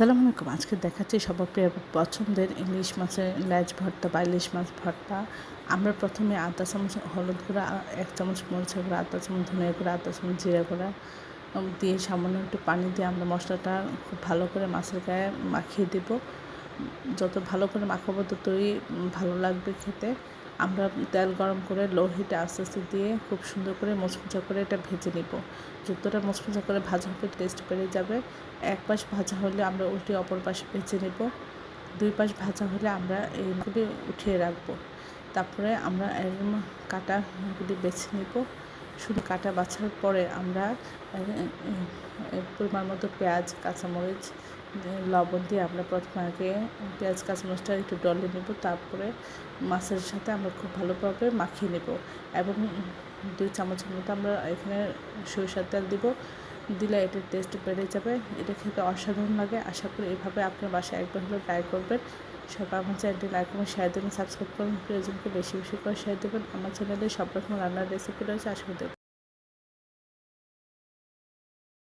আসসালামু আলাইকুম। আজকে দেখাচ্ছি সবার প্রিয় পছন্দের ইলিশ মাছের লেজ ভর্তা বা ইলিশ মাছ ভর্তা। আমরা প্রথমে আধা চামচ হলুদ গুঁড়া, 1 চামচ মরিচের গুঁড়া, আধা চামচ ধনিয়া গুঁড়া, আধা চামচ জিরা গুঁড়া দিয়ে সামান্য একটু পানি দিয়ে আমরা মশলাটা খুব ভালো করে মাছের গায়ে মাখিয়ে দেব। যত ভালো করে মাখাবো ততই ভালো লাগবে খেতে। আমরা তেল গরম করে লো হিটে আস্তে আস্তে দিয়ে খুব সুন্দর করে মুচমুচা করে এটা ভেজে নিব। যতটা মুচমুচা করে ভাজা হবে টেস্ট বেড়ে যাবে। এক পাশ ভাজা হলে আমরা উল্টে অপর পাশে ভেজে নেব। 2 পাশ ভাজা হলে আমরা এইগুলি উঠিয়ে রাখবো। তারপরে আমরা কাটাগুলি বেছে নেব। শুধু কাটা বাছার পরে আমরা পরিমাণ মতো পেঁয়াজ, কাঁচামরিচ, লবণ দিয়ে আমরা প্রথমে আগে পেঁয়াজ কাঁচামরিচটা একটু ডলে নেব। তারপরে মাছের সাথে আমরা খুব ভালোভাবে মাখিয়ে নেব এবং 2 চামচের মতো আমরা এখানে সরিষার তেল দিব। দিলে এটার টেস্ট বেড়ে যাবে। এটা খেতে অসাধারণ লাগে। আশা করি এভাবে আপনার বাসায় একবার হলেও ট্রাই করবেন। সবাই আমার চ্যানেলটি লাইক এবং শেয়ার দেবেন, সাবস্ক্রাইব করুন, প্রিয়জনকে বেশি বেশি করে শেয়ার দেবেন। আমার চ্যানেলে সব রকম রান্নার রেসিপি রয়েছে, আশা করি